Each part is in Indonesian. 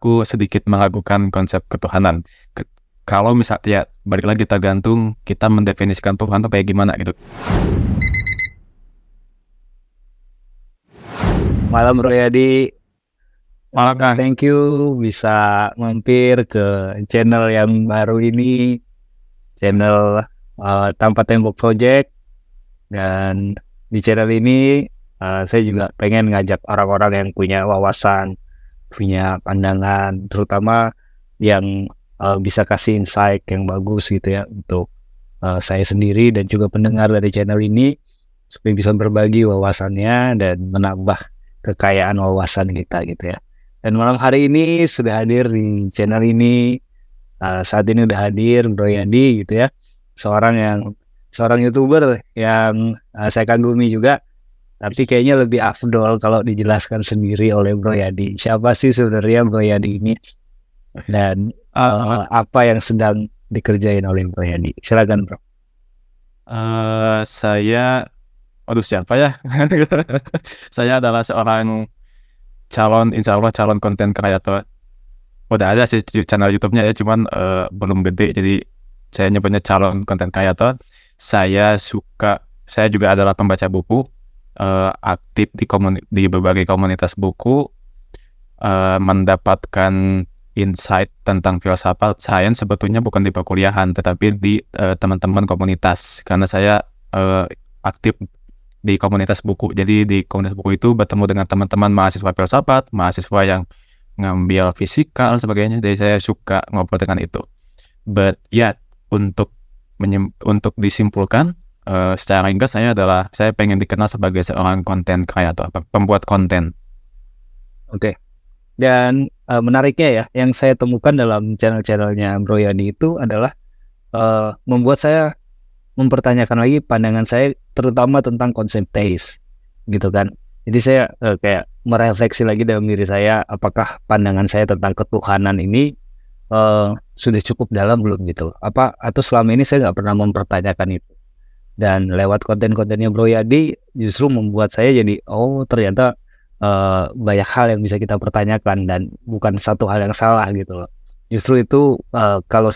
aku sedikit meragukan konsep ketuhanan. Kalau misalnya balik lagi tergantung kita mendefinisikan Tuhan tuh kayak gimana gitu. Malam Bro Yadi, Malah Kang, thank you bisa mampir ke channel yang baru ini, channel Tanpa Tembok Project. Dan di channel ini saya juga pengen ngajak orang-orang yang punya wawasan, punya pandangan, terutama yang bisa kasih insight yang bagus gitu ya untuk saya sendiri dan juga pendengar dari channel ini supaya bisa berbagi wawasannya dan menambah kekayaan wawasan kita gitu ya. Dan malam hari ini sudah hadir di channel ini, saat ini udah hadir Bro Yandi gitu ya, seorang YouTuber yang saya kagumi juga, tapi kayaknya lebih afdol kalau dijelaskan sendiri oleh Bro Yandi. Siapa sih sebenarnya Bro Yandi ini dan apa yang sedang dikerjain oleh Bro Yandi? Silakan Bro. saya, aduh siapa ya? Saya adalah seorang insya Allah calon konten kreator. Udah ada sih channel YouTube-nya ya, cuman belum gede, jadi saya nyebutnya calon konten kreator. Saya juga adalah pembaca buku, aktif di berbagai komunitas buku, mendapatkan insight tentang filsafat sains sebetulnya bukan di perkuliahan, tetapi di teman-teman komunitas. Karena saya aktif di komunitas buku. Jadi di komunitas buku itu bertemu dengan teman-teman mahasiswa filsafat, mahasiswa yang ngambil fisika dan sebagainya. Jadi saya suka ngobrol dengan itu. But ya, untuk disimpulkan, secara ringkas saya pengen dikenal sebagai seorang konten kreator, pembuat konten. Oke. Dan menariknya ya, yang saya temukan dalam channel-channelnya Bro Yani itu adalah membuat saya mempertanyakan lagi pandangan saya, terutama tentang konsep teis, gitu kan. Jadi saya kayak merefleksi lagi dalam diri saya, apakah pandangan saya tentang ketuhanan ini sudah cukup dalam belum gitu? Atau selama ini saya nggak pernah mempertanyakan itu. Dan lewat konten-kontennya Bro Yadi justru membuat saya jadi, oh ternyata banyak hal yang bisa kita pertanyakan dan bukan satu hal yang salah gitu loh. Justru itu kalau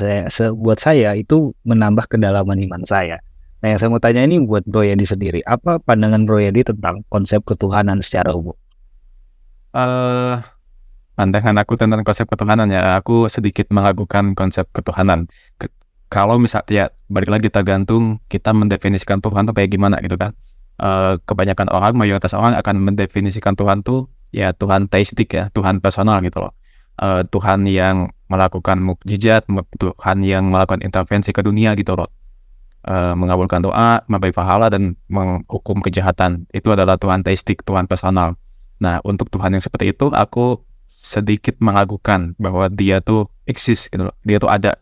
buat saya itu menambah kedalaman iman saya. Nah yang saya mau tanya ini buat Bro Yadi sendiri, apa pandangan Bro Yadi tentang konsep ketuhanan secara umum? eh Pandangan aku tentang konsep ketuhanan ya, aku sedikit meragukan konsep ketuhanan. Kalau misalnya balik lagi tergantung kita mendefinisikan Tuhan tuh kayak gimana gitu kan. Kebanyakan orang, mayoritas orang akan mendefinisikan Tuhan tuh ya Tuhan teistik ya, Tuhan personal gitu loh. Tuhan yang melakukan mukjizat, Tuhan yang melakukan intervensi ke dunia gitu loh. Mengabulkan doa, memberi pahala dan menghukum kejahatan. Itu adalah Tuhan teistik, Tuhan personal. Nah, untuk Tuhan yang seperti itu aku sedikit meragukan bahwa dia tuh eksis gitu loh. Dia tuh ada.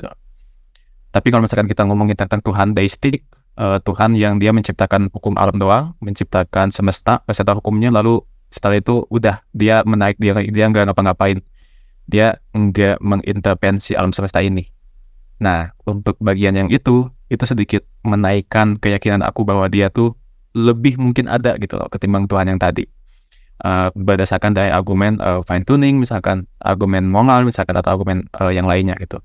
Tapi kalau misalkan kita ngomongin tentang Tuhan deistik, Tuhan yang dia menciptakan hukum alam doang, menciptakan semesta beserta hukumnya, lalu setelah itu udah dia menaik, dia nggak ngapa-ngapain, dia nggak mengintervensi alam semesta ini. Nah, untuk bagian yang itu sedikit menaikkan keyakinan aku bahwa dia tuh lebih mungkin ada gitu loh ketimbang Tuhan yang tadi. Berdasarkan dari argumen fine tuning, misalkan argumen moral, misalkan atau argumen yang lainnya gitu.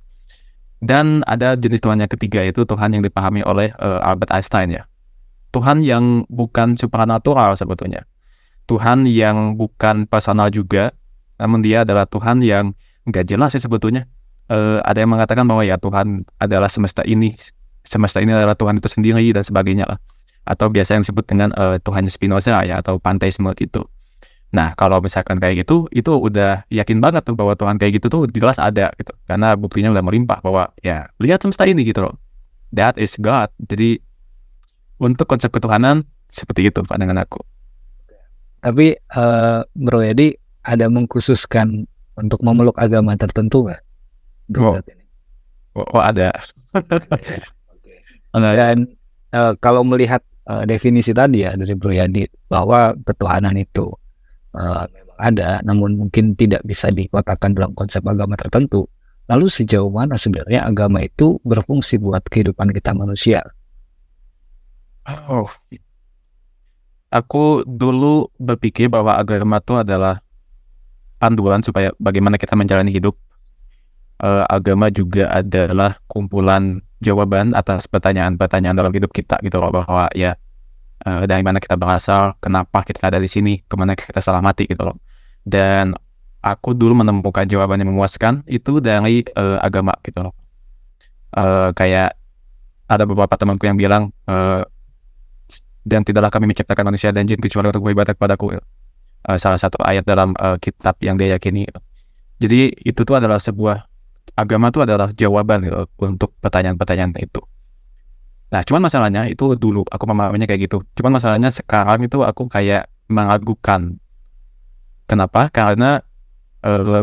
Dan ada jenis Tuhan yang ketiga, itu Tuhan yang dipahami oleh Albert Einstein ya. Tuhan yang bukan supranatural sebetulnya. Tuhan yang bukan personal juga, namun dia adalah Tuhan yang nggak jelas sih sebetulnya. Ada yang mengatakan bahwa ya Tuhan adalah semesta ini adalah Tuhan itu sendiri dan sebagainya lah. Atau biasa yang disebut dengan Tuhan Spinoza ya, atau panteisme gitu. Nah, kalau misalkan kayak gitu, itu udah yakin banget tuh bahwa Tuhan kayak gitu tuh jelas ada gitu. Karena buktinya udah melimpah bahwa ya lihat semesta ini gitu loh. That is God. Jadi untuk konsep ketuhanan seperti itu pandangan aku. Tapi Bro Yadi ada mengkhususkan untuk memeluk agama tertentu nggak untuk Oh, saat ini? ada. Dan kalau melihat definisi tadi ya dari Bro Yadi bahwa ketuhanan itu memang ada, namun mungkin tidak bisa dikotakkan dalam konsep agama tertentu. Lalu sejauh mana sebenarnya agama itu berfungsi buat kehidupan kita manusia? Oh, aku dulu berpikir bahwa agama itu adalah panduan supaya bagaimana kita menjalani hidup. Agama juga adalah kumpulan jawaban atas pertanyaan-pertanyaan dalam hidup kita gitu loh, bahwa ya dari mana kita berasal, kenapa kita ada di sini, kemana kita selamat mati gitu loh. Dan aku dulu menemukan jawaban yang memuaskan itu dari agama gitu loh. Kayak ada beberapa temanku yang bilang, dan tidaklah kami menciptakan manusia dan jin kecuali untuk beribadah kepadaku. Salah satu ayat dalam kitab yang dia yakini. Jadi itu tuh adalah sebuah agama tuh adalah jawaban gitu, untuk pertanyaan-pertanyaan itu. Nah, cuman masalahnya itu dulu aku memahaminya kayak gitu. Cuman masalahnya sekarang itu aku kayak meragukan. Kenapa? Karena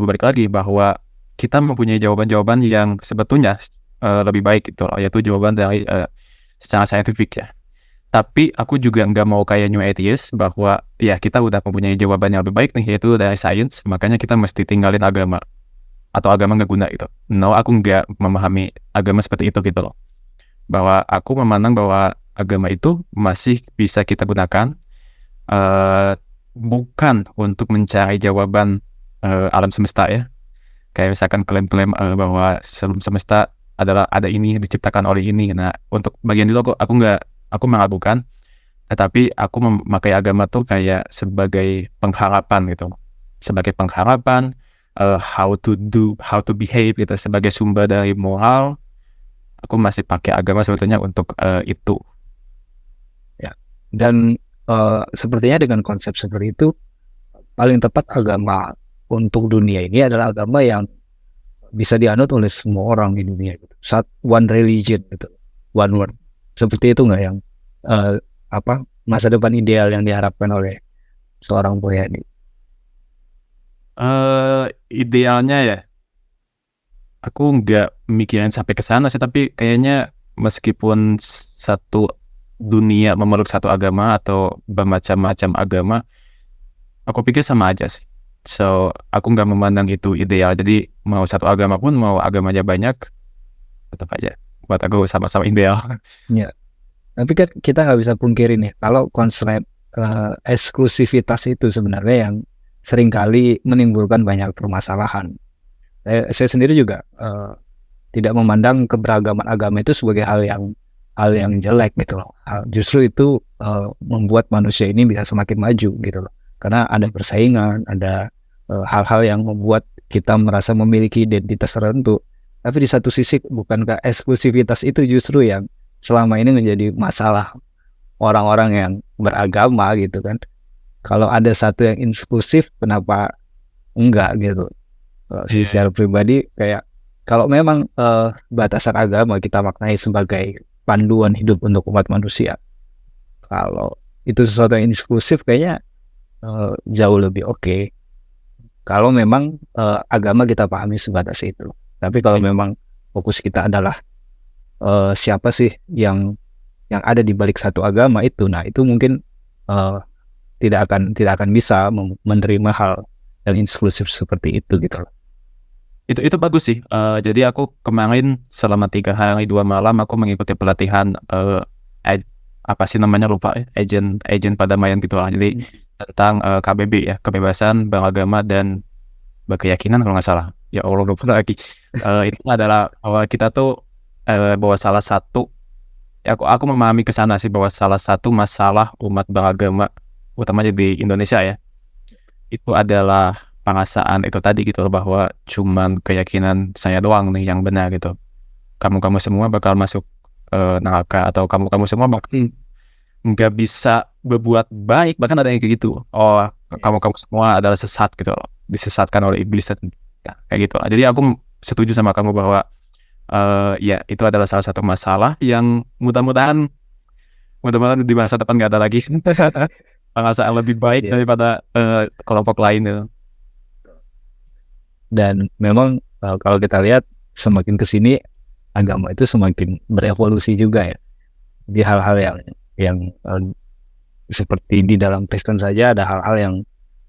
balik lagi bahwa kita mempunyai jawaban-jawaban yang sebetulnya lebih baik gitu loh, yaitu jawaban dari secara saintifik ya. Tapi aku juga nggak mau kayak New Atheist bahwa ya kita udah mempunyai jawaban yang lebih baik nih, yaitu dari sains, makanya kita mesti tinggalin agama atau agama nggak guna gitu. No, aku nggak memahami agama seperti itu gitu loh. Bahwa aku memandang bahwa agama itu masih bisa kita gunakan, bukan untuk mencari jawaban alam semesta ya. Kayak misalkan klaim-klaim bahwa sebelum semesta adalah ada ini diciptakan oleh ini. Nah, untuk bagian itu aku meragukan, tetapi aku memakai agama tuh kayak sebagai pengharapan gitu, sebagai pengharapan, how to behave gitu, sebagai sumber dari moral. Aku masih pakai agama sebetulnya untuk itu. Ya. Dan sepertinya dengan konsep seperti itu, paling tepat agama untuk dunia ini adalah agama yang bisa dianut oleh semua orang di dunia gitu. One religion gitu, one word. Seperti itu nggak yang masa depan ideal yang diharapkan oleh seorang Boyani? Idealnya ya, aku nggak mikirin sampai ke sana sih, tapi kayaknya meskipun satu dunia memeluk satu agama atau bermacam-macam agama, aku pikir sama aja sih. So, aku nggak memandang itu ideal. Jadi mau satu agama pun, mau agamanya banyak, tetap aja buat aku sama-sama ideal. Ya. Tapi kan kita nggak bisa pungkirin ya, kalau konsep eksklusivitas itu sebenarnya yang seringkali menimbulkan banyak permasalahan. Saya sendiri juga tidak memandang keberagaman agama itu sebagai hal yang jelek gitu loh. Justru itu membuat manusia ini bisa semakin maju gitu loh. Karena ada persaingan, ada hal-hal yang membuat kita merasa memiliki identitas tertentu. Tapi di satu sisi, bukankah eksklusivitas itu justru yang selama ini menjadi masalah orang-orang yang beragama gitu kan? Kalau ada satu yang inklusif, kenapa enggak gitu? Secara pribadi kayak kalau memang batasan agama kita maknai sebagai panduan hidup untuk umat manusia, kalau itu sesuatu yang inklusif kayaknya jauh lebih oke. Kalau memang agama kita pahami sebatas itu. Tapi kalau memang fokus kita adalah siapa sih yang ada di balik satu agama itu, nah itu mungkin tidak akan bisa menerima hal yang inklusif seperti itu gitu loh. Itu bagus sih. Jadi aku kemarin selama 3 hari 2 malam aku mengikuti pelatihan apa sih namanya, lupa ya, agent perdamaian gitu lah. Jadi tentang KBB ya, kebebasan beragama dan berkeyakinan kalau nggak salah. Ya Allah, lupa lagi. Itu adalah bahwa kita tuh bahwa salah satu, ya aku memahami ke sana sih, bahwa salah satu masalah umat beragama utamanya di Indonesia ya, itu adalah pengasaan itu tadi gitu loh, bahwa cuman keyakinan saya doang nih yang benar gitu. Kamu semua bakal masuk neraka, atau kamu semua bakal nggak bisa berbuat baik, bahkan ada yang kayak gitu. Oh, kamu semua adalah sesat gitu loh, disesatkan oleh iblis dan kayak gitu lah. Jadi aku setuju sama kamu bahwa ya itu adalah salah satu masalah yang mudah-mudahan di masa depan nggak ada lagi pengasaan lebih baik daripada kelompok lain gitu. Dan memang kalau kita lihat semakin kesini agama itu semakin berevolusi juga ya, di hal-hal yang seperti di dalam Kristen saja ada hal-hal yang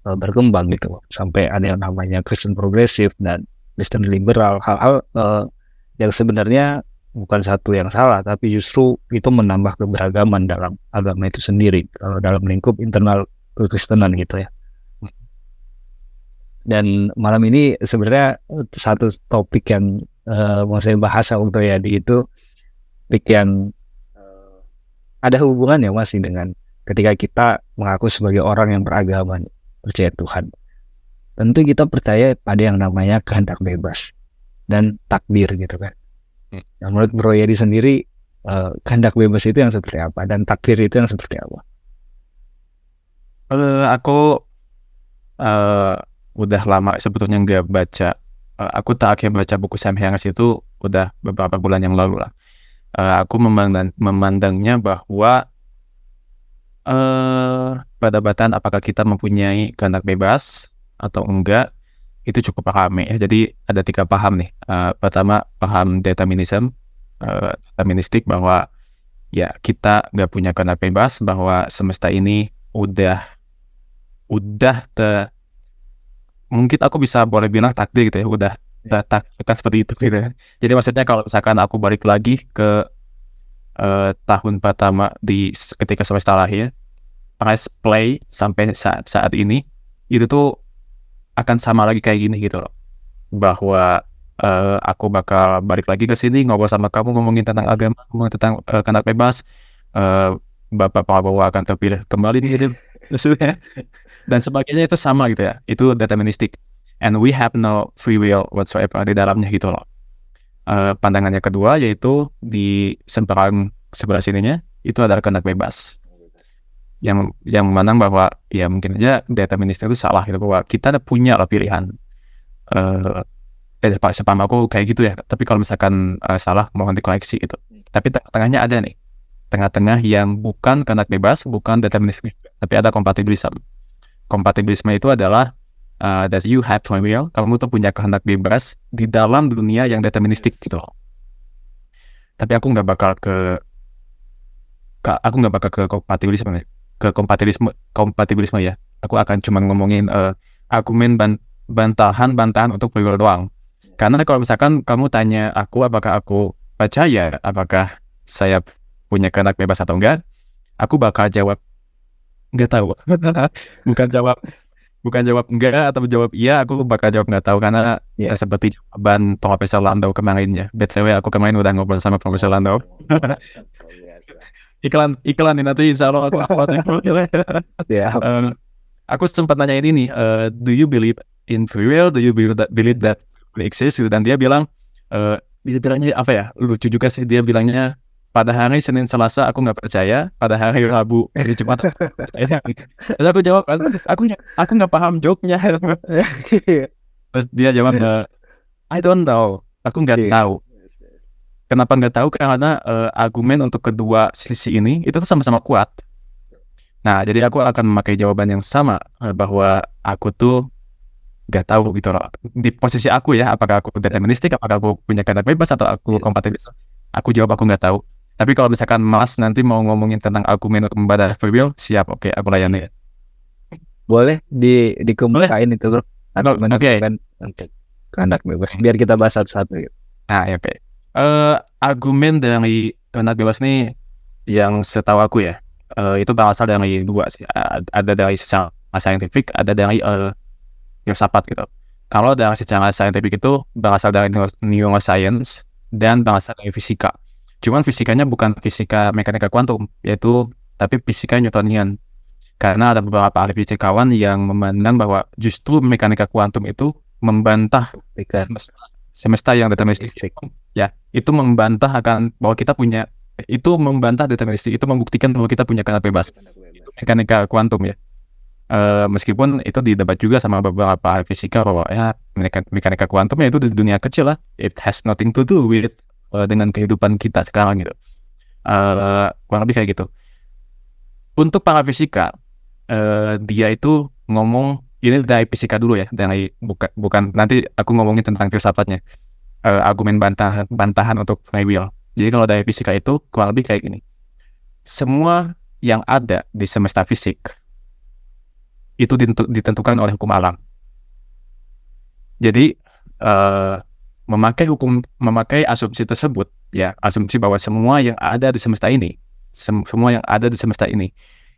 berkembang gitu, sampai ada yang namanya Kristen progresif dan Kristen liberal, hal-hal yang sebenarnya bukan satu yang salah, tapi justru itu menambah keberagaman dalam agama itu sendiri dalam lingkup internal kekristenan gitu ya. Dan malam ini sebenarnya satu topik yang mau saya bahas untuk Yadi itu topik yang ada hubungannya masih dengan ketika kita mengaku sebagai orang yang beragama, percaya Tuhan. Tentu kita percaya pada yang namanya kehendak bebas dan takdir gitu kan. Nah, menurut Bro Yedi sendiri kehendak bebas itu yang seperti apa dan takdir itu yang seperti apa? Aku udah lama sebetulnya nggak baca. Aku terakhir baca buku Sam Harris itu udah beberapa bulan yang lalu lah. Aku memandangnya bahwa perdebatan apakah kita mempunyai kehendak bebas atau enggak itu cukup rame ya. Jadi ada 3 paham nih. Pertama paham deterministik bahwa ya kita nggak punya kehendak bebas, bahwa semesta ini udah mungkin aku bisa boleh bilang takdir gitu ya, udah takdirkan seperti itu gitu ya. Jadi maksudnya kalau misalkan aku balik lagi ke tahun pertama ketika semesta lahir, press play sampai saat ini itu tuh akan sama lagi kayak gini gitu loh, bahwa aku bakal balik lagi ke sini ngobrol sama kamu, ngomongin tentang agama, ngomongin tentang kehendak bebas, Bapak Prabowo akan terpilih kembali gitu dan sebagainya, itu sama gitu ya, itu deterministik, and we have no free will whatsoever di dalamnya gitu loh. Pandangannya kedua yaitu di sebelah sininya itu adalah kehendak bebas, yang memandang bahwa ya mungkin aja deterministik itu salah gitu, bahwa kita punya lah pilihan. Sepaham aku kayak gitu ya, tapi kalau misalkan salah mohon dikoreksi gitu. Tapi tengah-tengahnya ada nih, tengah-tengah yang bukan kehendak bebas, bukan determinisme, tapi ada kompatibilisme. Kompatibilisme itu adalah that you have free will, kamu tuh punya kehendak bebas di dalam dunia yang deterministik gitu. Tapi aku nggak bakal ke kompatibilisme ya. Aku akan cuma ngomongin argumen bantahan untuk free will doang. Karena kalau misalkan kamu tanya aku apakah aku percaya apakah saya punya kehendak bebas atau enggak, aku bakal jawab nggak tahu. bukan jawab enggak atau jawab iya, aku bakal jawab nggak tahu, karena seperti jawaban Profesor Landau kemarinnya. BTW aku kemarin udah ngobrol sama Profesor Landau. iklan nih nanti insya Allah aku upload. Aku sempat nanya ini nih, do you believe in free will? Do you believe that we exist? Dan dia bilang, dia bilangnya apa ya? Lucu juga sih, dia bilangnya pada hari Senin Selasa aku nggak percaya, pada hari Rabu Jumat percaya. Terus aku jawab, aku nggak paham joke-nya. Terus dia jawab, I don't know, aku nggak tahu. Kenapa nggak tahu? Karena argumen untuk kedua sisi ini itu tuh sama-sama kuat. Nah, jadi aku akan memakai jawaban yang sama, bahwa aku tuh nggak tahu gitu loh. Di posisi aku ya, apakah aku deterministik, apakah aku punya kehendak bebas, atau aku kompatibilis. Aku jawab aku nggak tahu. Tapi kalau misalkan Mas nanti mau ngomongin tentang argumen untuk membantah free will, siap, oke, aku layani. Boleh dikemukain itu bro. Oke. Untuk kehendak bebas, biar kita bahas satu-satu gitu. Nah, oke. Argumen dari kehendak bebas nih yang setahu aku ya, itu berasal dari 2 sih. Ada dari secara saintifik, ada dari filsafat gitu. Kalau dari secara saintifik itu berasal dari neuroscience dan berasal dari fisika. Cuman fisikanya bukan fisika mekanika kuantum, tapi fisika Newtonian. Karena ada beberapa ahli fisikawan yang memandang bahwa justru mekanika kuantum itu membantah semesta yang deterministik. Ya, itu membantah akan bahwa kita punya, itu membantah deterministik, itu membuktikan bahwa kita punya kehendak bebas. Itu mekanika kuantum ya. Meskipun itu didebat juga sama beberapa ahli fisika bahwa ya mekanika kuantum ya itu di dunia kecil lah, it has nothing to do with dengan kehidupan kita sekarang gitu. Kurang lebih kayak gitu. Untuk para fisika, dia itu ngomong, ini dari fisika dulu ya, dari bukan nanti aku ngomongin tentang filsafatnya, argumen bantahan untuk free will. Jadi kalau dari fisika itu kurang lebih kayak gini, semua yang ada di semesta fisik itu ditentukan oleh hukum alam. Jadi memakai asumsi tersebut ya, asumsi bahwa semua yang ada di semesta ini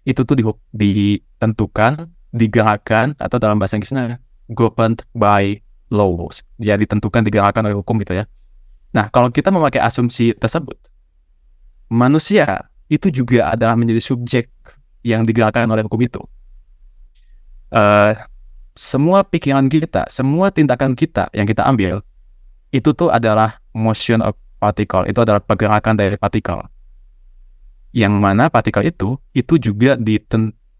itu tuh ditentukan, digerakkan, atau dalam bahasa Inggrisnya governed by laws. Dia ditentukan, digerakkan oleh hukum gitu ya. Nah, kalau kita memakai asumsi tersebut, manusia itu juga adalah menjadi subjek yang digerakkan oleh hukum itu. Semua pikiran kita, semua tindakan kita yang kita ambil, itu tuh adalah motion of particle, itu adalah pergerakan dari partikel. Yang mana partikel itu juga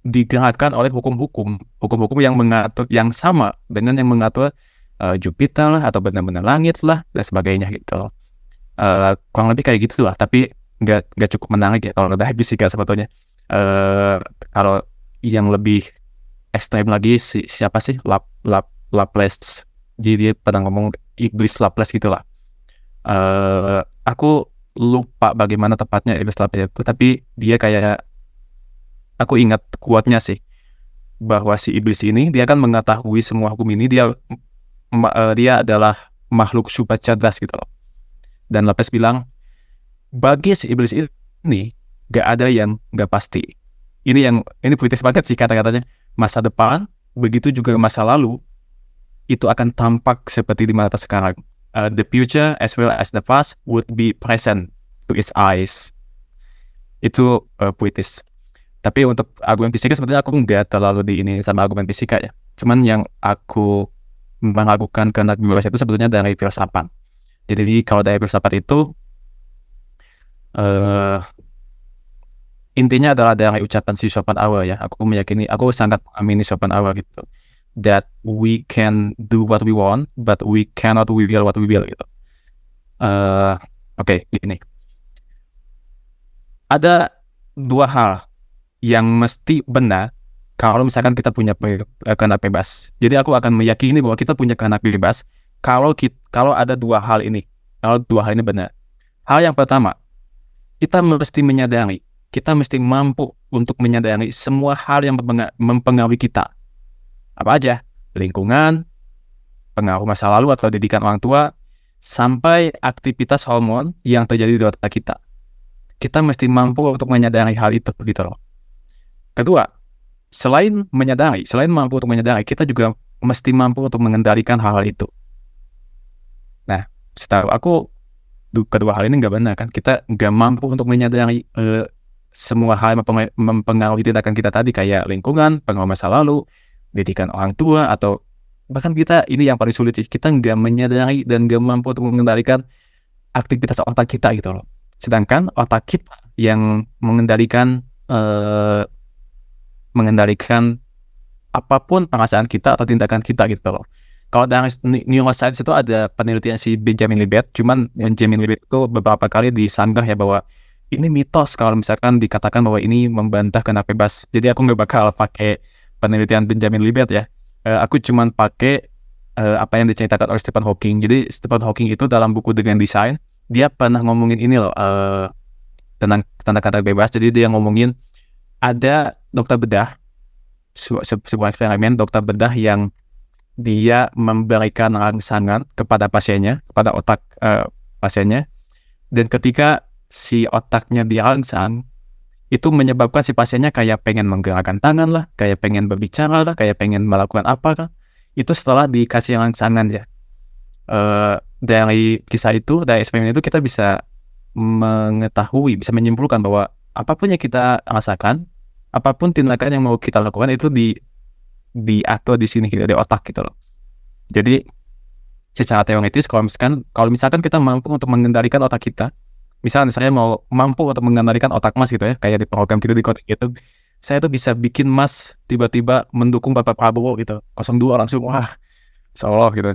digerakkan oleh hukum-hukum yang mengatur, yang sama dengan yang mengatur Jupiter lah, atau benda-benda langit lah, dan sebagainya gitu. Kurang lebih kayak gitu lah, tapi nggak cukup menarik ya kalau udah fisika sebetulnya. Kalau yang lebih ekstrem lagi siapa sih Laplace, jadi dia pernah ngomong iblis Laplace gitulah. Aku lupa bagaimana tepatnya iblis Laplace itu, tapi dia kayak, aku ingat kuatnya sih, bahwa si iblis ini dia kan mengetahui semua hukum ini, dia adalah makhluk super cerdas gitu loh. Dan Laplace bilang, bagi si iblis ini gak ada yang gak pasti. Ini puitis banget sih kata-katanya. Masa depan, begitu juga masa lalu, itu akan tampak seperti di mata sekarang. The future as well as the past would be present to its eyes. Itu puitis. Tapi untuk argumen fisika sebenarnya aku nggak terlalu di ini sama argumen fisika ya. Cuman yang aku meragukan kehendak bebas itu sebetulnya dari filsafat. Jadi kalau dari filsafat itu intinya adalah dari ucapan si Schopenhauer ya. Aku meyakini, aku sangat mengamini Schopenhauer gitu. That we can do what we want, but we cannot will what we will gitu. Oke, gini. Ada dua hal yang mesti benar kalau misalkan kita punya kehendak bebas. Jadi aku akan meyakini bahwa kita punya kehendak bebas kalau ada dua hal ini. Kalau dua hal ini benar. Hal yang pertama, kita mesti menyadari, kita mesti mampu untuk menyadari semua hal yang mempengaruhi kita. Apa aja? Lingkungan, pengaruh masa lalu atau didikan orang tua, sampai aktivitas hormon yang terjadi di otak kita. Kita mesti mampu untuk menyadari hal itu gitu loh. Kedua, selain mampu untuk menyadari, kita juga mesti mampu untuk mengendalikan hal-hal itu. Nah, setahu aku kedua hal ini nggak benar kan? Kita nggak mampu untuk menyadari semua hal yang mempengaruhi tindakan kita tadi, kayak lingkungan, pengaruh masa lalu, didikan orang tua, atau bahkan kita, ini yang paling sulit sih, kita nggak menyadari dan nggak mampu untuk mengendalikan aktivitas otak kita gitu loh. Sedangkan otak kita yang mengendalikan apapun perasaan kita atau tindakan kita gitu loh. Kalau dari neuroscience itu ada penelitian si Benjamin Libet, cuman Benjamin Libet itu beberapa kali disanggah ya bahwa ini mitos kalau misalkan dikatakan bahwa ini membantah kehendak bebas. Jadi aku nggak bakal pakai penelitian Benjamin Libet ya. Aku cuman pakai apa yang diceritakan oleh Stephen Hawking. Jadi Stephen Hawking itu dalam buku The Grand Design, dia pernah ngomongin ini loh, tentang kehendak bebas. Jadi dia ngomongin ada dokter bedah, sebuah eksperimen dokter bedah yang dia memberikan rangsangan kepada pasiennya, kepada otak pasiennya, dan ketika si otaknya dirangsang, itu menyebabkan si pasiennya kayak pengen menggerakkan tangan lah, kayak pengen berbicara lah, kayak pengen melakukan apa lah. Itu setelah dikasih rangsangan ya. Dari kisah itu, dari eksperimen itu, kita bisa mengetahui, bisa menyimpulkan bahwa apapun yang kita rasakan, apapun tindakan yang mau kita lakukan itu diatur di sini gitu, di otak gitu loh. Jadi secara teoritis kalau misalkan kita mampu untuk mengendalikan otak kita, misalnya saya mau mampu untuk mengendalikan otak Mas gitu ya, kayak di program kita di kode gitu, saya tuh bisa bikin Mas tiba-tiba mendukung Bapak Prabowo gitu, 02 langsung wah seolah gitu,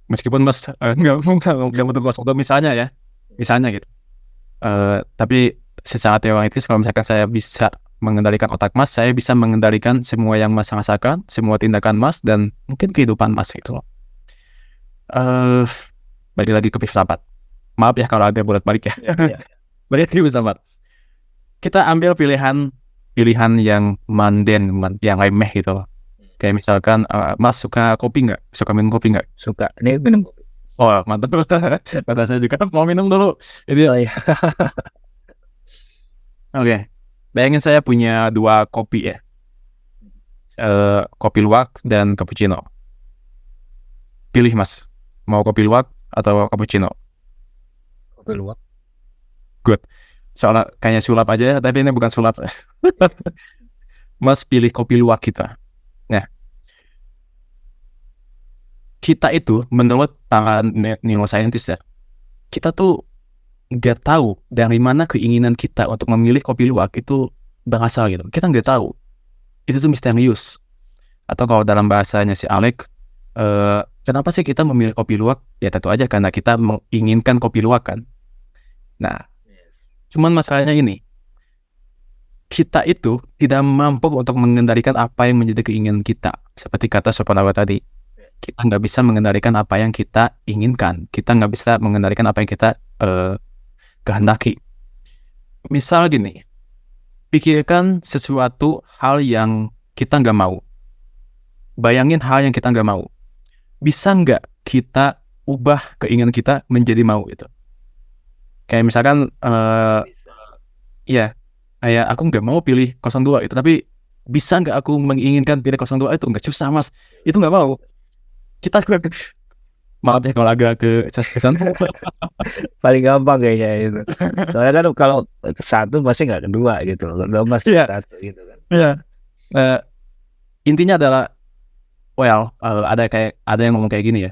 meskipun Mas nggak mendukung 02 misalnya gitu. Tapi secara teoritis kalau misalkan saya bisa mengendalikan otak Mas, saya bisa mengendalikan semua yang Mas rasakan, semua tindakan Mas, dan mungkin kehidupan Mas gitu loh. Balik lagi ke filsafat. Maaf ya kalau agak bolak-balik ya. Balik lagi ke filsafat. Kita ambil pilihan yang manden, yang remeh gitu loh. Kayak misalkan Mas suka kopi nggak? Suka minum kopi nggak? Suka. Ini minum kopi. Oh mantap. Kata saya juga mau minum dulu. Jadi, Oh iya. Oke. Bayangin saya punya 2 kopi ya. Kopi luwak dan cappuccino. Pilih Mas, mau kopi luwak atau cappuccino? Kopi luwak. Good. Soalnya kayaknya sulap aja, tapi ini bukan sulap. Mas pilih kopi luwak kita. Nah, kita itu menurut para neuroscientist ya, kita tuh nggak tahu dari mana keinginan kita untuk memilih kopi luwak itu berasal gitu. Kita nggak tahu. Itu tuh misterius. Atau kalau dalam bahasanya si Alec, kenapa sih kita memilih kopi luwak? Ya tentu aja karena kita menginginkan kopi luwak kan. Nah, cuman masalahnya ini, kita itu tidak mampu untuk mengendalikan apa yang menjadi keinginan kita. Seperti kata Schopenhauer tadi, kita nggak bisa mengendalikan apa yang kita inginkan. Kita nggak bisa mengendalikan apa yang kita kehendaki. Misal gini, pikirkan sesuatu hal yang kita nggak mau. Bayangin hal yang kita nggak mau. Bisa nggak kita ubah keinginan kita menjadi mau gitu? Kayak misalkan, ya, kayak aku nggak mau pilih 02 itu, tapi bisa nggak aku menginginkan pilih 02 itu? Nggak, susah Mas. Itu nggak mau. Kita maaf ya kalau agak ke sana. Paling gampang kayaknya itu. Soalnya kan kalau satu pasti nggak kedua gitu. Kedua masih Iya. satu gitu kan. Iya. Intinya adalah, ada yang ngomong kayak gini ya.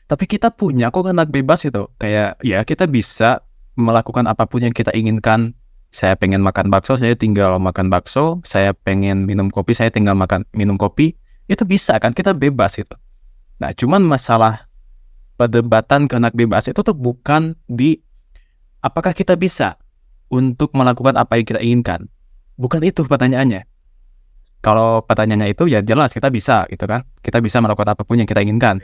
Tapi kita punya kok kehendak bebas itu. Kayak ya kita bisa melakukan apapun yang kita inginkan. Saya pengen makan bakso, saya tinggal makan bakso. Saya pengen minum kopi, saya tinggal minum kopi. Itu bisa kan, kita bebas gitu. Nah, cuman masalah perdebatan kehendak bebas itu tuh bukan di apakah kita bisa untuk melakukan apa yang kita inginkan. Bukan itu pertanyaannya. Kalau pertanyaannya itu ya jelas kita bisa gitu kan. Kita bisa melakukan apapun yang kita inginkan.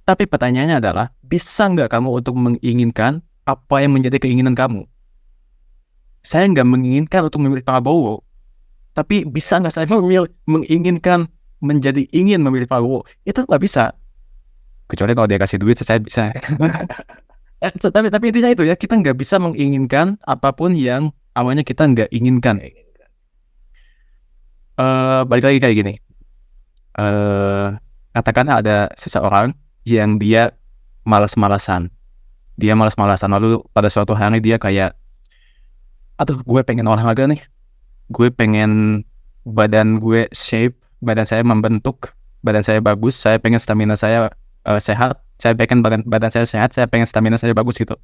Tapi pertanyaannya adalah, bisa nggak kamu untuk menginginkan apa yang menjadi keinginan kamu? Saya nggak menginginkan untuk memilih Prabowo, tapi bisa nggak saya menginginkan menjadi ingin memilih Prabowo? Itu nggak bisa. Kecuali kalau dia kasih duit, saya bisa. Tapi intinya itu ya, kita nggak bisa menginginkan apapun yang awalnya kita nggak inginkan. Balik lagi kayak gini. Katakan ada seseorang yang dia malas-malasan. Dia malas-malasan, lalu pada suatu hari dia kayak, aduh gue pengen olahraga nih. Gue pengen badan gue shape, badan saya membentuk, badan saya bagus, saya pengen stamina saya sehat, saya pengen badan saya sehat, saya pengen stamina saya bagus gitu.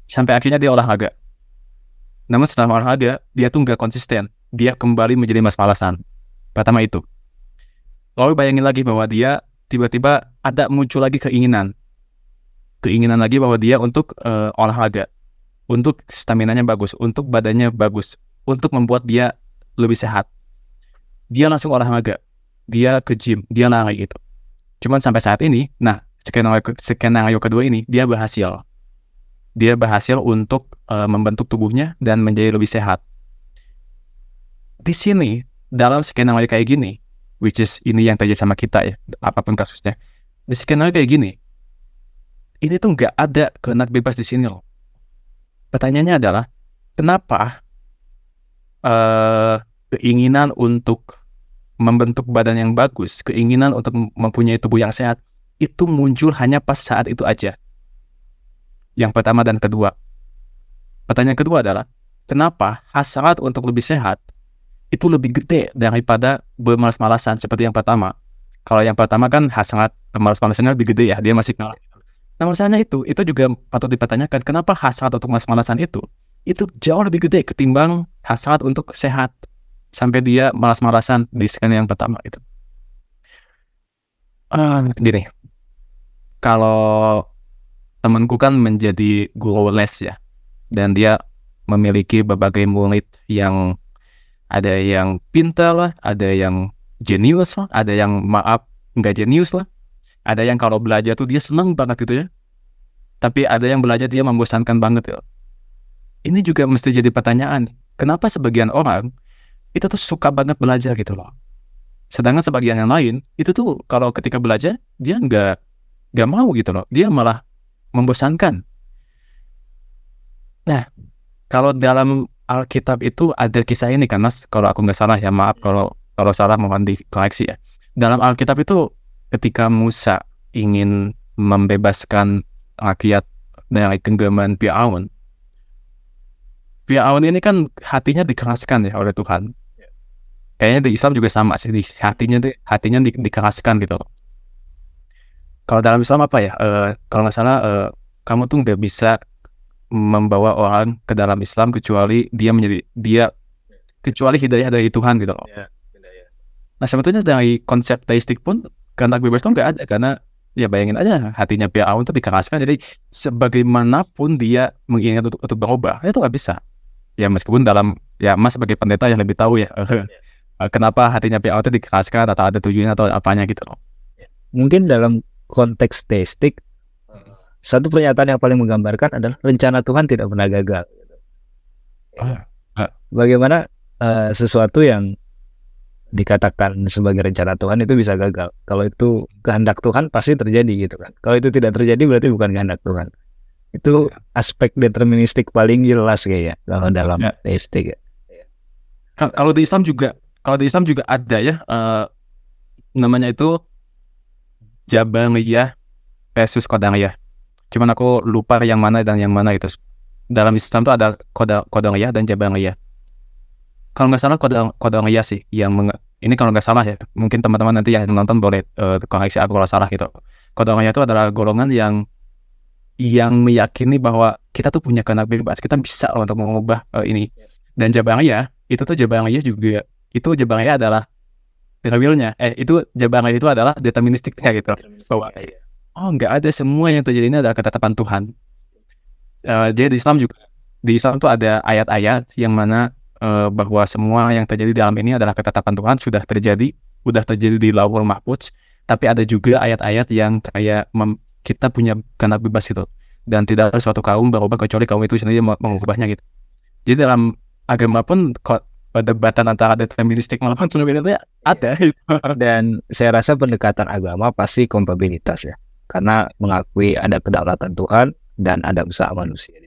Sampai akhirnya dia olahraga. Namun setelah olahraga, dia tuh nggak konsisten. Dia kembali menjadi malas-malasan. Pertama itu. Lalu bayangin lagi bahwa dia tiba-tiba ada muncul lagi keinginan lagi bahwa dia untuk olahraga, untuk staminanya bagus, untuk badannya bagus, untuk membuat dia lebih sehat. Dia langsung olahraga, dia ke gym, dia lari gitu. Cuman sampai saat ini, nah skenario kedua ini dia berhasil untuk membentuk tubuhnya dan menjadi lebih sehat. Di sini dalam skenario kayak gini, which is ini yang terjadi sama kita ya, apapun kasusnya, di skenario kayak gini, ini tuh nggak ada kehendak bebas di sini loh. Pertanyaannya adalah, kenapa keinginan untuk membentuk badan yang bagus, keinginan untuk mempunyai tubuh yang sehat, itu muncul hanya pas saat itu aja. Yang pertama dan kedua. Pertanyaan kedua adalah, kenapa hasrat untuk lebih sehat itu lebih gede daripada bermalas-malasan seperti yang pertama? Kalau yang pertama kan hasrat malas-malasannya lebih gede ya, dia masih kalah. Nah, masalahnya itu juga patut dipertanyakan, kenapa hasrat untuk malas-malasan itu jauh lebih gede ketimbang hasrat untuk sehat, sampai dia malas-malasan di skenario yang pertama itu. Gini, kalau temanku kan menjadi guru les ya, dan dia memiliki berbagai murid yang ada yang pintar lah, ada yang jenius lah, ada yang nggak jenius lah. Ada yang kalau belajar tuh dia senang banget gitu ya. Tapi ada yang belajar dia membosankan banget ya. Ini juga mesti jadi pertanyaan. Kenapa sebagian orang itu tuh suka banget belajar gitu loh. Sedangkan sebagian yang lain itu tuh kalau ketika belajar dia nggak mau gitu loh. Dia malah membosankan. Nah, kalau dalam Alkitab itu ada kisah ini kan Mas, kalau aku nggak salah ya, maaf kalau salah mohon dikoreksi ya. Dalam Alkitab itu ketika Musa ingin membebaskan rakyat dari genggaman Firaun. Firaun ini kan hatinya dikeraskan ya oleh Tuhan. Kayaknya di Islam juga sama sih, hatinya dikeraskan gitu. Kalau dalam Islam apa ya? Kalau nggak salah, kamu tuh nggak bisa membawa orang ke dalam Islam kecuali kecuali hidayah dari Tuhan gitu loh. Nah sebetulnya dari konsep teistik pun kehendak bebas itu nggak ada, karena ya bayangin aja hatinya Firaun itu dikeraskan, jadi sebagaimanapun dia mengingat untuk berubah itu nggak bisa. Ya meskipun Mas sebagai pendeta yang lebih tahu ya kenapa hatinya Firaun itu dikeraskan atau ada tujuannya atau apanya gitu loh. Mungkin dalam konteks teistik, satu pernyataan yang paling menggambarkan adalah rencana Tuhan tidak pernah gagal. Bagaimana sesuatu yang dikatakan sebagai rencana Tuhan itu bisa gagal? Kalau itu kehendak Tuhan pasti terjadi gitu kan. Kalau itu tidak terjadi berarti bukan kehendak Tuhan. Itu aspek deterministik paling jelas kayaknya kalau dalam teistik. Kalau di Islam juga ada ya, namanya itu Jabariyah versus Qadariyah. Cuman aku lupa yang mana dan yang mana itu. Dalam Islam tuh ada Qadariyah dan Jabariyah. Kalau nggak salah Qadariyah sih ini kalau nggak salah ya, mungkin teman-teman nanti yang nonton boleh koreksi aku kalau salah gitu. Qadariyah itu adalah golongan yang meyakini bahwa kita tuh punya kehendak bebas, kita bisa untuk mengubah ini. Dan Jabariyah Jabariyah adalah realnya. Jabariyah itu adalah deterministiknya gitu. Bahwa nggak ada, semua yang terjadi ini adalah ketetapan Tuhan. Jadi di Islam tuh ada ayat-ayat yang mana bahwa semua yang terjadi di alam ini adalah ketetapan Tuhan, sudah terjadi di Lauhul Mahfuz. Tapi ada juga ayat-ayat yang kayak kita punya kehendak bebas gitu, dan tidak ada suatu kaum berubah kecuali kaum itu sendiri mengubahnya gitu. Jadi dalam agama pun perdebatan antara deterministik maupun sebenarnya ada gitu. Dan saya rasa pendekatan agama pasti kompabilitas ya, karena mengakui ada kedaulatan Tuhan dan ada usaha manusia.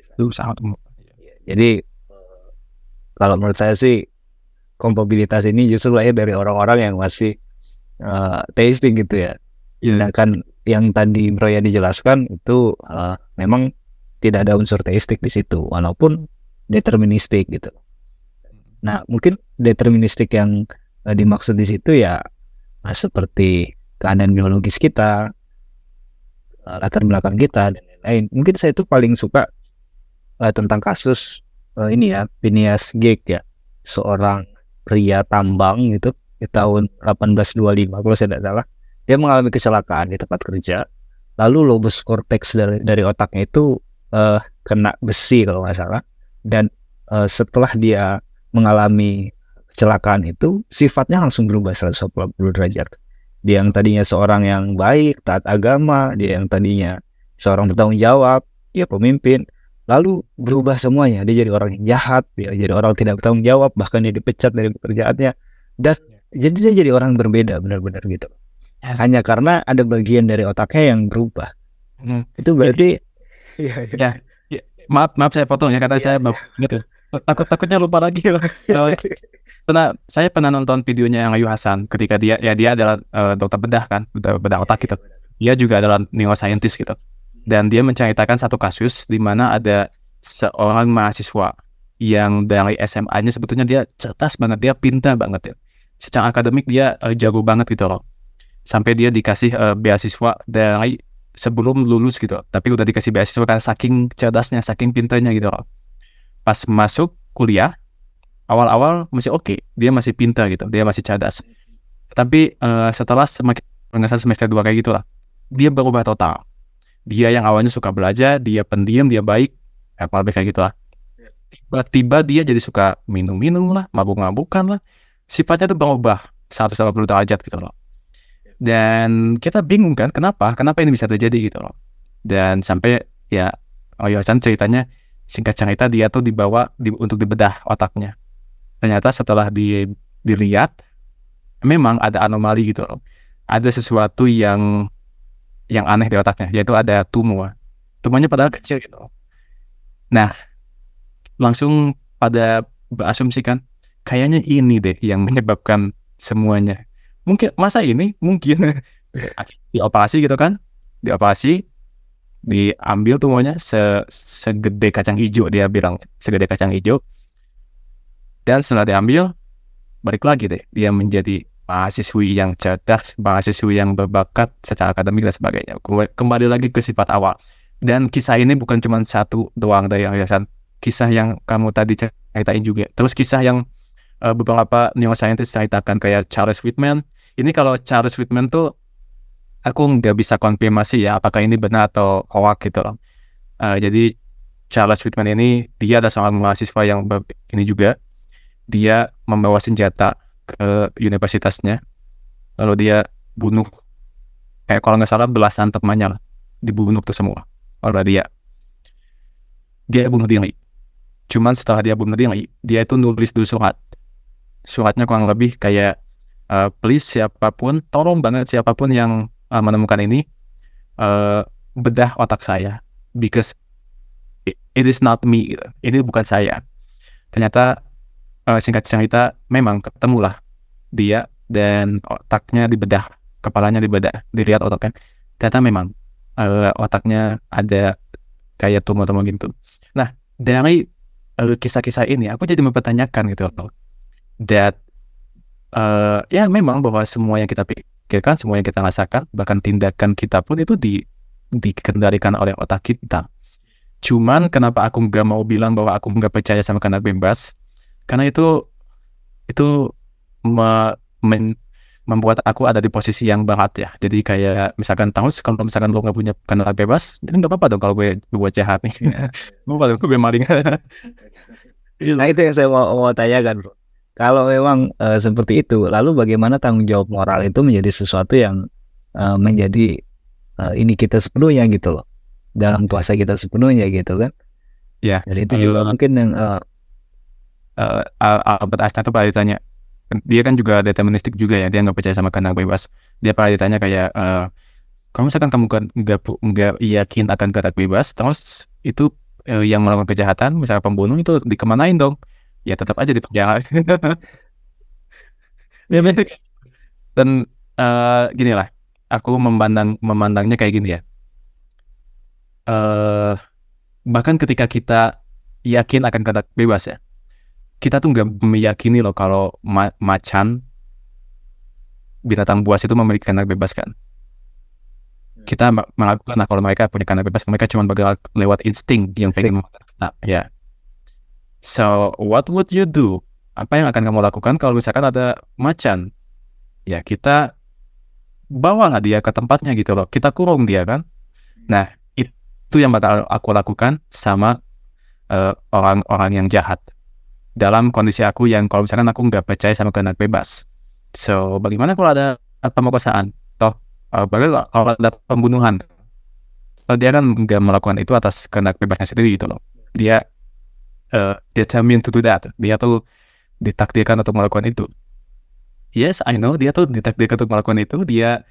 Jadi kalau menurut saya sih kompabilitas ini justru lahir dari orang-orang yang masih teistik gitu ya. Sedangkan yang tadi Bro ya dijelaskan itu memang tidak ada unsur teistik di situ, walaupun deterministik gitu. Nah mungkin deterministik yang dimaksud di situ ya seperti keadaan biologis kita, latar belakang kita dan lain-lain. Mungkin saya itu paling suka tentang kasus ini ya, Phineas Gage ya, seorang pria tambang gitu di tahun 1825 kalau saya tidak salah. Dia mengalami kecelakaan di tempat kerja, lalu lobus cortex dari otaknya itu kena besi kalau nggak salah, dan setelah dia mengalami kecelakaan itu sifatnya langsung berubah 180 derajat. Dia yang tadinya seorang yang baik, taat agama, dia yang tadinya seorang bertanggung jawab, dia pemimpin, lalu berubah semuanya. Dia jadi orang yang jahat, dia jadi orang tidak bertanggung jawab, bahkan dia dipecat dari pekerjaannya, dan jadi dia jadi orang berbeda benar-benar gitu. Hanya karena ada bagian dari otaknya yang berubah. Itu berarti maaf saya potong ya, kata saya gitu. Takutnya lupa lagi. Saya pernah nonton videonya yang Ayu Hasan ketika dia adalah dokter bedah kan, bedah otak gitu. Dia juga adalah neuroscientist gitu. Dan dia menceritakan satu kasus di mana ada seorang mahasiswa yang dari SMA-nya sebetulnya dia cerdas banget, dia pintar banget ya. Secara akademik dia jago banget gitu loh. Sampai dia dikasih beasiswa dari sebelum lulus gitu. Tapi udah dikasih beasiswa karena saking cerdasnya, saking pintarnya gitu loh. Pas masuk kuliah, awal-awal masih oke, dia masih pintar gitu, dia masih cerdas. Tapi setelah semester 2 kayak gitulah, dia berubah total. Dia yang awalnya suka belajar, dia pendiam, dia baik, lebih kayak gitulah. Tiba-tiba dia jadi suka minum-minum lah, mabuk-mabukan lah. Sifatnya tuh berubah 180 derajat gitu loh. Dan kita bingung kan, kenapa ini bisa terjadi gitu loh. Dan sampai ya Ayu Hasan ceritanya, singkat cerita dia tuh dibawa untuk dibedah otaknya. Ternyata setelah dilihat memang ada anomali gitu loh. Ada sesuatu yang aneh di otaknya, yaitu ada tumor. Tumornya padahal kecil gitu. Nah, langsung pada berasumsikan kayaknya ini deh yang menyebabkan semuanya. Mungkin dioperasi gitu kan, dioperasi, diambil tumornya segede kacang hijau, dia bilang segede kacang hijau, dan setelah diambil balik lagi deh dia menjadi mahasiswi yang cerdas, mahasiswi yang berbakat secara akademik dan sebagainya. Kembali lagi ke sifat awal. Dan kisah ini bukan cuma satu doang dari yayasan, kisah yang kamu tadi ceritain juga, terus kisah yang beberapa neuroscientist ceritakan kayak Charles Whitman. Ini kalau Charles Whitman tuh aku nggak bisa konfirmasi ya apakah ini benar atau hoax gitu loh. Jadi Charles Whitman ini dia adalah seorang mahasiswa yang ini juga, dia membawa senjata ke universitasnya, lalu dia bunuh kayak kalau nggak salah belasan temannya lah, dibunuh tuh semua oleh dia bunuh diri. Cuman setelah dia bunuh diri, dia itu nulis dulu suratnya kurang lebih kayak please siapapun, tolong banget siapapun yang menemukan ini, bedah otak saya because it is not me gitu. Ini bukan saya. Ternyata singkat cerita memang ketemulah dia dan otaknya dibedah, kepalanya dibedah, dilihat otaknya, ternyata memang otaknya ada kayak tumor-tumor gitu. Nah, dari kisah-kisah ini aku jadi mempertanyakan gitu loh, that ya memang bahwa semua yang kita pikirkan, semua yang kita rasakan, bahkan tindakan kita pun itu dikendalikan oleh otak kita. Cuman kenapa aku nggak mau bilang bahwa aku nggak percaya sama kehendak bebas? Karena itu membuat aku ada di posisi yang berat ya. Jadi kayak misalkan kalau misalkan lo nggak punya kehendak bebas, jadi nggak apa-apa dong kalau gue buat jahat nih. Gue paling gue maling. Nah itu yang saya mau tanyakan, bro. Kalau memang seperti itu, lalu bagaimana tanggung jawab moral itu menjadi sesuatu yang menjadi ini kita sepenuhnya gitu loh, dalam kuasa kita sepenuhnya gitu kan? Ya. Jadi itu juga mungkin yang Albert Einstein tuh pernah ditanya, dia kan juga deterministik juga ya, dia nggak percaya sama kehendak bebas. Dia pernah ditanya kayak kalau misalkan kamu nggak yakin akan kehendak bebas, terus itu yang melakukan kejahatan, misalnya pembunuh itu dikemanain dong? Ya tetap aja di penjara. Dan gini lah, aku memandangnya kayak gini ya. Bahkan ketika kita yakin akan kehendak bebas ya, kita tuh nggak meyakini loh kalau macan, binatang buas itu memiliki kehendak bebas kan. Kita melakukan, nah kalau mereka punya kehendak bebas, mereka cuma bergerak lewat insting yang pengen. Nah, ya. So, what would you do? Apa yang akan kamu lakukan kalau misalkan ada macan? Ya, kita bawalah dia ke tempatnya gitu loh. Kita kurung dia kan. Nah, itu yang bakal aku lakukan sama orang-orang yang jahat. Dalam kondisi aku yang kalau misalkan aku nggak percaya sama kehendak bebas. So, bagaimana kalau ada pemerkosaan? Toh, bagaimana kalau ada pembunuhan? Dia kan nggak melakukan itu atas kehendak bebasnya sendiri gitu loh. Dia determined to do that. Dia tuh ditakdirkan untuk melakukan itu. Yes, I know dia tuh ditakdirkan untuk melakukan itu. Dia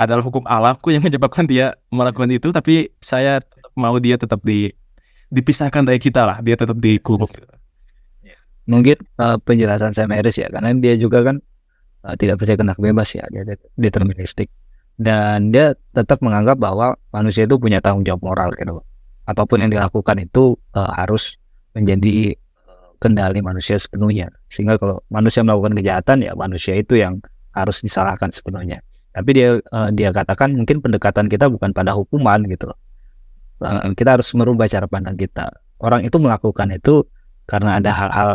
adalah hukum alamku yang menyebabkan dia melakukan itu. Tapi saya mau dia tetap dipisahkan dari kita lah. Dia tetap dikurung. Mungkin penjelasan Sam Harris ya, karena dia juga kan tidak percaya kehendak bebas ya, dia deterministik, dan dia tetap menganggap bahwa manusia itu punya tanggung jawab moral gitu. Apapun yang dilakukan itu harus menjadi kendali manusia sepenuhnya. Sehingga kalau manusia melakukan kejahatan ya manusia itu yang harus disalahkan sepenuhnya. Tapi dia katakan mungkin pendekatan kita bukan pada hukuman gitu loh. Kita harus merubah cara pandang kita. Orang itu melakukan itu karena ada hal-hal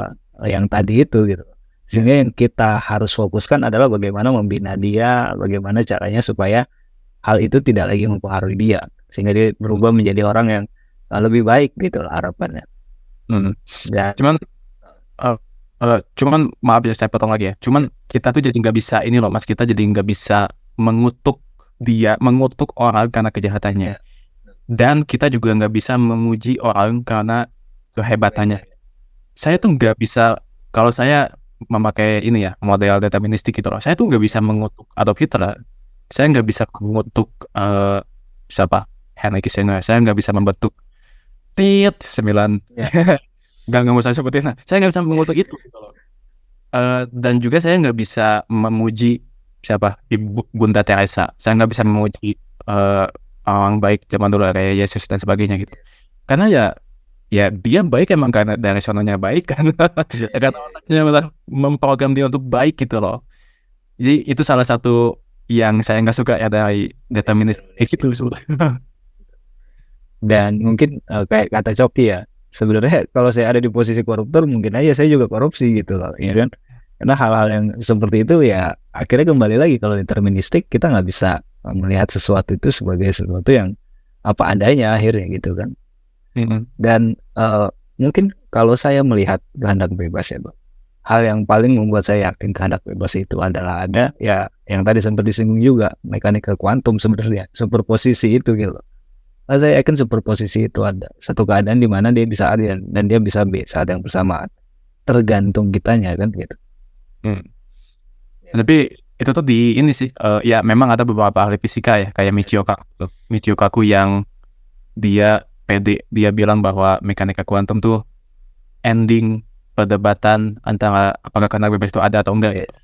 yang tadi itu gitu. Sehingga yang kita harus fokuskan adalah bagaimana membina dia, bagaimana caranya supaya hal itu tidak lagi mempengaruhi dia, sehingga dia berubah menjadi orang yang lebih baik gitu lah harapannya. Ya. Cuman maaf ya saya potong lagi ya. Cuman kita tuh jadi nggak bisa ini loh Mas, kita jadi nggak bisa mengutuk orang karena kejahatannya. Dan kita juga nggak bisa memuji orang karena kehebatannya. Saya tuh nggak bisa, kalau saya memakai ini ya model deterministik gitu loh, saya tuh nggak bisa mengutuk Adolf Hitler. Saya nggak bisa mengutuk siapa Henry Kissinger. Saya nggak bisa membentuk sembilan nggak mau saya sebutin. Saya nggak bisa mengutuk itu gitu loh. Dan juga saya nggak bisa memuji siapa Ibu Bunda Teresa. Saya nggak bisa memuji eh, orang baik zaman dulu kayak Yesus dan sebagainya gitu. Karena ya dia baik emang karena dari sononya baik kan. Karena otaknya malah memprogram dia untuk baik gitu loh. Jadi itu salah satu yang saya nggak suka ya dari determinis gitu sebenarnya. Dan mungkin kayak kata Coki ya, sebenarnya kalau saya ada di posisi koruptor mungkin aja saya juga korupsi gitu loh, ya kan? Karena hal-hal yang seperti itu ya akhirnya kembali lagi kalau deterministik kita nggak bisa melihat sesuatu itu sebagai sesuatu yang apa adanya akhirnya gitu kan. Dan mungkin kalau saya melihat kehendak bebas ya Bang, hal yang paling membuat saya yakin kehendak bebas itu adalah ada ya yang tadi sempat disinggung juga mekanika kuantum sebenarnya superposisi itu gitu. Saya yakin superposisi itu ada satu keadaan di mana dia bisa A dan dia bisa B saat yang bersamaan. Tergantung kitanya kan gitu. Tapi itu tuh di ini sih, ya memang ada beberapa ahli fisika ya kayak Michio Kaku yang dia dia bilang bahwa mekanika kuantum tuh ending perdebatan antara apakah kehendak bebas itu ada atau enggak gitu.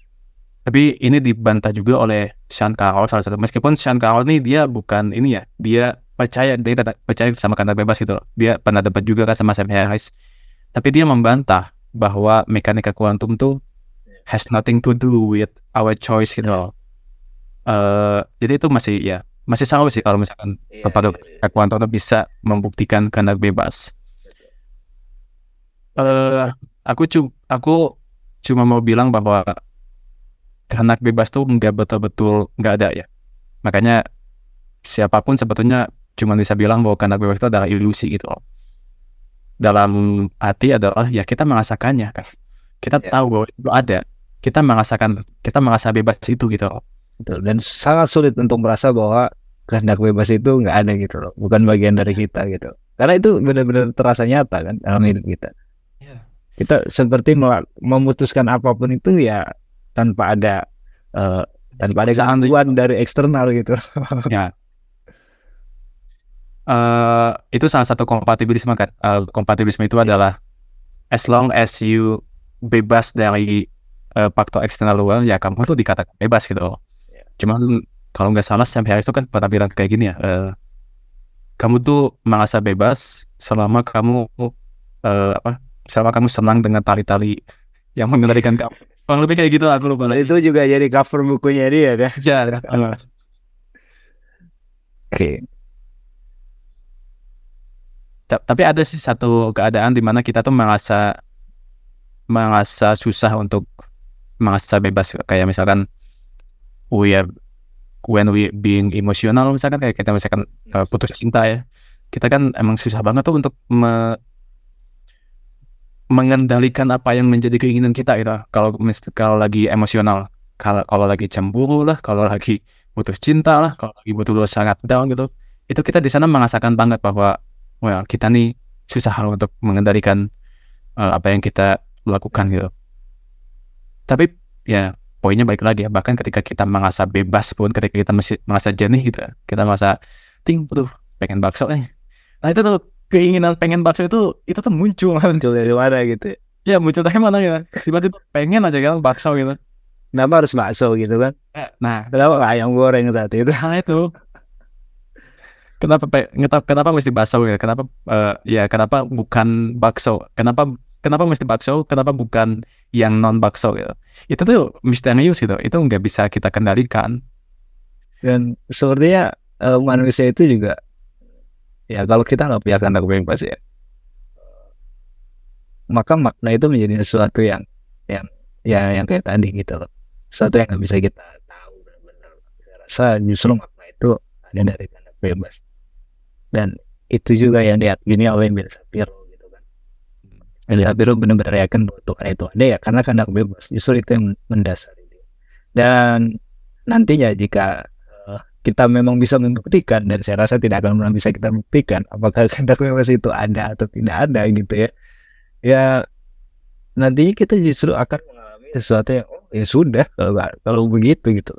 Tapi ini dibantah juga oleh Sean Carroll salah satu. Meskipun Sean Carroll ini dia bukan ini ya, dia percaya sama kehendak bebas gitu loh. Dia pernah debat juga kan sama Sam Harris. Tapi dia membantah bahwa mekanika kuantum tuh has nothing to do with our choice gitu loh. Jadi itu masih sama sih kalau misalkan kepada kuantum itu bisa membuktikan kehendak bebas. Aku cuma mau bilang bahwa kehendak bebas tuh nggak betul-betul nggak ada ya. Makanya siapapun sebetulnya cuma bisa bilang bahwa kehendak bebas itu adalah ilusi gitu loh. Dalam arti adalah ya kita merasakannya kan. Kita tahu bahwa itu ada. Kita merasa bebas itu gitu loh. Dan sangat sulit untuk merasa bahwa kehendak bebas itu nggak ada gitu loh, bukan bagian dari kita gitu. Karena itu benar-benar terasa nyata kan dalam hidup kita. Kita seperti memutuskan apapun itu ya tanpa ada gangguan dari eksternal gitu. Ya. Itu salah satu kompatibilisme kan. Kompatibilisme itu adalah as long as you bebas dari faktor eksternal luar, ya kamu tuh dikatakan bebas gitu. Cuman kalau nggak salah Sam Harris itu kan pernah bilang kayak gini ya, kamu tuh merasa bebas selama kamu selama kamu senang dengan tali-tali yang mengendalikan kamu. Kurang lebih kayak gitu, aku lupa lagi. Itu juga jadi cover bukunya dia kan. Ya. Oke. Tapi ada sih satu keadaan di mana kita tuh merasa susah untuk merasa bebas, kayak misalkan when we being emotional, misalkan kayak kita misalkan putus cinta ya, kita kan emang susah banget tuh untuk mengendalikan apa yang menjadi keinginan kita gitu. Kalau lagi emosional, kalau lagi cemburu lah, kalau lagi putus cinta lah, kalau lagi betul-betul sangat down gitu, itu kita di sana merasakan banget bahwa kita nih susah untuk mengendalikan apa yang kita lakukan gitu. Tapi ya poinnya balik lagi ya, bahkan ketika kita merasa bebas pun, ketika kita masih merasa jernih gitu, kita merasa pengen bakso nih. Nah itu tuh keinginan pengen bakso itu tuh muncul dari mana gitu ya, muncul dari mana ya, tiba-tiba pengen aja kan bakso gitu. Kenapa harus bakso gitu kan? Nah, kenapa ayam goreng saat itu? Nah itu kenapa mesti bakso ya? Kenapa bukan bakso? Kenapa mesti bakso? Kenapa bukan yang non bakso gitu? Itu tuh misterius gitu. Itu nggak bisa kita kendalikan. Dan sepertinya manusia itu juga ya kalau kita nggak punya kehendak bebas ya, maka makna itu menjadi sesuatu yang kayak tadi gitu loh, sesuatu yang nggak bisa kita tahu benar-benar. Saya rasa justru makna itu ada dari kehendak bebas, dan itu juga yang diyakini oleh Ben Shapiro gitu kan. Ben Shapiro benar-benar yakin bahwa Tuhan itu ada ya karena kehendak bebas, justru itu yang mendasari dia. Dan nantinya jika kita memang bisa membuktikan, dan saya rasa tidak akan pernah bisa kita buktikan apakah kehendak bebas itu ada atau tidak ada gitu ya. Ya nantinya kita justru akan mengalami sesuatu yang ya sudah kalau begitu gitu,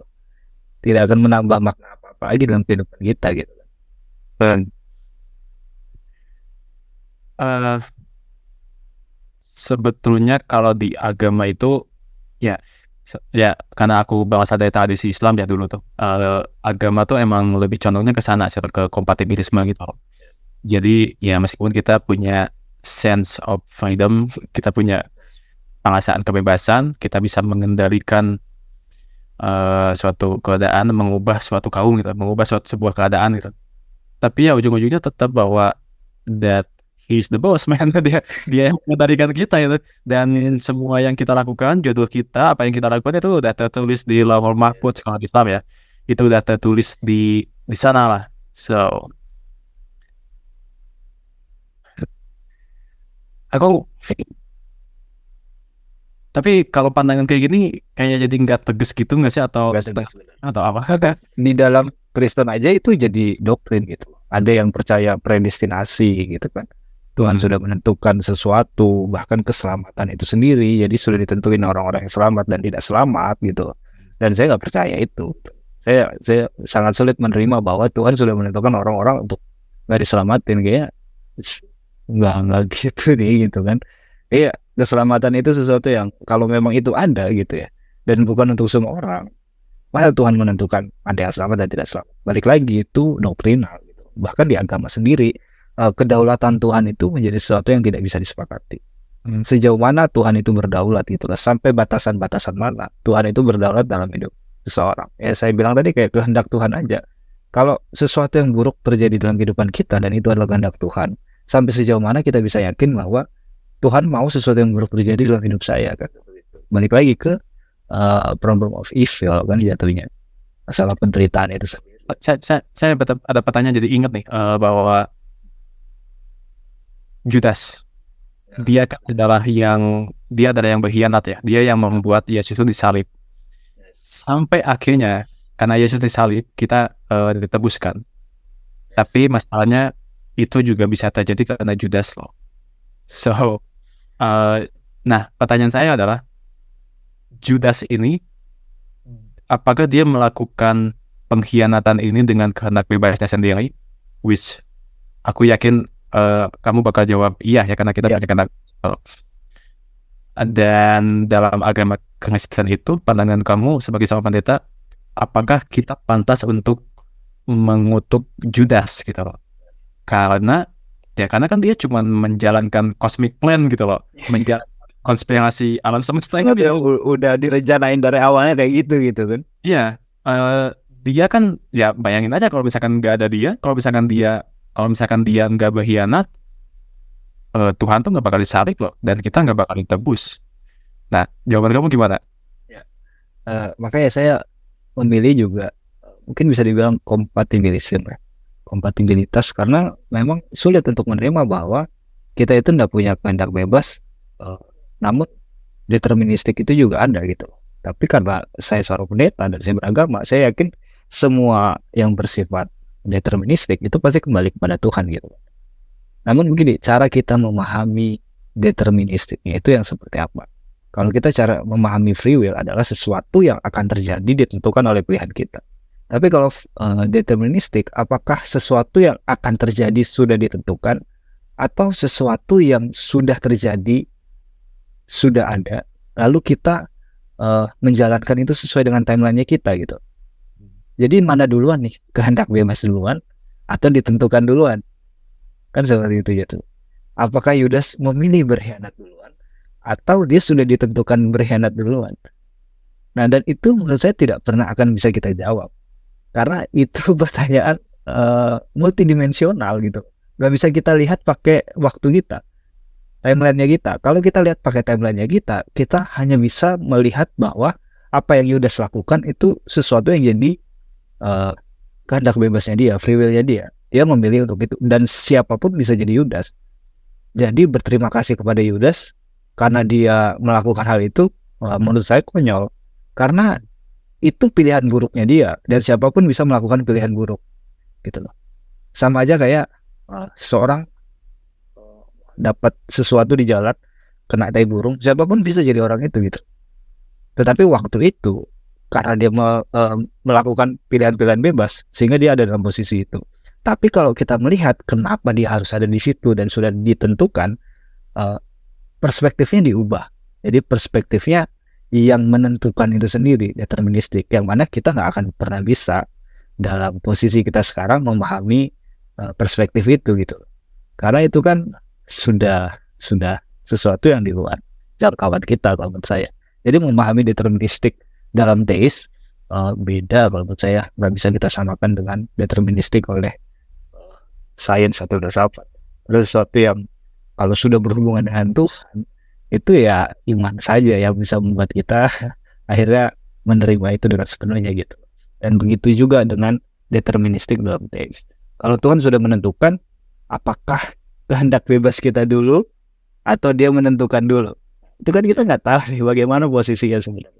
tidak akan menambah makna apa-apa lagi dalam kehidupan kita gitu. Sebetulnya kalau di agama itu ya Ya karena aku berasal dari tradisi Islam ya dulu tuh. Agama tuh emang lebih condongnya ke sana sih, ke kompatibilisme gitu. Jadi ya meskipun kita punya sense of freedom, kita punya perasaan kebebasan, kita bisa mengendalikan suatu keadaan, mengubah suatu kaum gitu, mengubah sebuah keadaan gitu. Tapi ya ujung-ujungnya tetap bahwa that he's the boss man. dia yang mengendalikan kita gitu. Dan semua yang kita lakukan, jodoh kita, apa yang kita lakukan itu udah tertulis di Lauhul Mahfudz kalau di Islam ya. Itu udah tertulis di sana lah. So aku tapi kalau pandangan kayak gini kayaknya jadi nggak tegas gitu nggak sih, atau Nggak tegas, atau apa? di dalam Kristen aja itu jadi doktrin gitu. Ada yang percaya predestinasi gitu kan. Tuhan sudah menentukan sesuatu, bahkan keselamatan itu sendiri. Jadi sudah ditentuin orang-orang yang selamat dan tidak selamat gitu. Dan saya nggak percaya itu. Saya sangat sulit menerima bahwa Tuhan sudah menentukan orang-orang untuk nggak diselamatin. Kayak nggak gitu nih gitu kan. Iya, keselamatan itu sesuatu yang kalau memang itu ada gitu ya, dan bukan untuk semua orang. Masa Tuhan menentukan ada yang selamat dan tidak selamat? Balik lagi itu doktrinal gitu. Bahkan di agama sendiri, kedaulatan Tuhan itu menjadi sesuatu yang tidak bisa disepakati. Sejauh mana Tuhan itu berdaulat gitu lah, sampai batasan-batasan mana Tuhan itu berdaulat dalam hidup seseorang. Ya saya bilang tadi kayak kehendak Tuhan aja. Kalau sesuatu yang buruk terjadi dalam kehidupan kita dan itu adalah kehendak Tuhan, sampai sejauh mana kita bisa yakin bahwa Tuhan mau sesuatu yang buruk terjadi dalam hidup saya kan? Balik lagi ke problem of evil kan jatuhnya, masalah penderitaan itu sendiri. Saya ada pertanyaan jadi ingat nih, bahwa Judas dia adalah yang berkhianat ya, dia yang membuat Yesus itu disalib. Sampai akhirnya karena Yesus disalib kita ditebuskan. Tapi masalahnya itu juga bisa terjadi karena Judas loh. So nah pertanyaan saya adalah, Judas ini apakah dia melakukan pengkhianatan ini dengan kehendak bebasnya sendiri? Which aku yakin kamu bakal jawab iya ya, karena kita punya kehendak. Dan dalam agama Kristen itu, pandangan kamu sebagai seorang pendeta, apakah kita pantas untuk mengutuk Judas gitu loh? Karena kan dia cuma menjalankan cosmic plan gitu loh, menjalankan konspirasi alam semesta kan dia udah direncanain dari awalnya kayak gitu kan. Iya, dia kan ya bayangin aja kalau misalkan nggak ada dia, kalau misalkan dia nggak berkhianat, Tuhan tuh nggak bakal disalib loh, dan kita nggak bakal ditebus. Nah, jawaban kamu gimana? Makanya saya memilih juga mungkin bisa dibilang kompatibilitas, karena memang sulit untuk menerima bahwa kita itu tidak punya kehendak bebas, namun deterministik itu juga ada gitu. Tapi karena saya seorang pendeta dan saya beragama, saya yakin semua yang bersifat deterministik itu pasti kembali kepada Tuhan gitu. Namun begini, cara kita memahami deterministiknya itu yang seperti apa? Kalau kita cara memahami free will adalah sesuatu yang akan terjadi ditentukan oleh pilihan kita. Tapi kalau deterministik, apakah sesuatu yang akan terjadi sudah ditentukan, atau sesuatu yang sudah terjadi, sudah ada, lalu kita menjalankan itu sesuai dengan timelinenya kita gitu. Jadi mana duluan nih, kehendak bebas duluan atau ditentukan duluan? Kan seperti itu ya tuh. Apakah Yudas memilih berkhianat duluan atau dia sudah ditentukan berkhianat duluan? Nah, dan itu menurut saya tidak pernah akan bisa kita jawab, karena itu pertanyaan multidimensional gitu. Gak bisa kita lihat pakai waktu kita, timelinenya kita. Kalau kita lihat pakai timelinenya kita hanya bisa melihat bahwa apa yang Yudas lakukan itu sesuatu yang jadi kehendak bebasnya dia, free will-nya dia. Dia memilih untuk itu, dan siapapun bisa jadi Yudas. Jadi berterima kasih kepada Yudas karena dia melakukan hal itu, menurut saya konyol, karena itu pilihan buruknya dia, dan siapapun bisa melakukan pilihan buruk gitu loh. Sama aja kayak seorang dapat sesuatu di jalan, kena tai burung, siapapun bisa jadi orang itu gitu. Tetapi waktu itu karena dia melakukan pilihan-pilihan bebas, sehingga dia ada dalam posisi itu. Tapi kalau kita melihat kenapa dia harus ada di situ dan sudah ditentukan, perspektifnya diubah. Jadi perspektifnya yang menentukan itu sendiri, deterministik, yang mana kita nggak akan pernah bisa dalam posisi kita sekarang memahami perspektif itu gitu. Karena itu kan sudah sesuatu yang di luar jangkauan kita kalau menurut saya. Jadi memahami deterministik dalam teis beda kalau menurut saya, nggak bisa kita samakan dengan deterministik oleh sains atau filsafat. Terus sesuatu yang kalau sudah berhubungan dengan Tuhan itu ya iman saja yang bisa membuat kita akhirnya menerima itu dengan sepenuhnya gitu. Dan begitu juga dengan deterministik dalam teis. Kalau Tuhan sudah menentukan, apakah kehendak bebas kita dulu atau dia menentukan dulu? Itu kan kita nggak tahu nih bagaimana posisinya sebenarnya.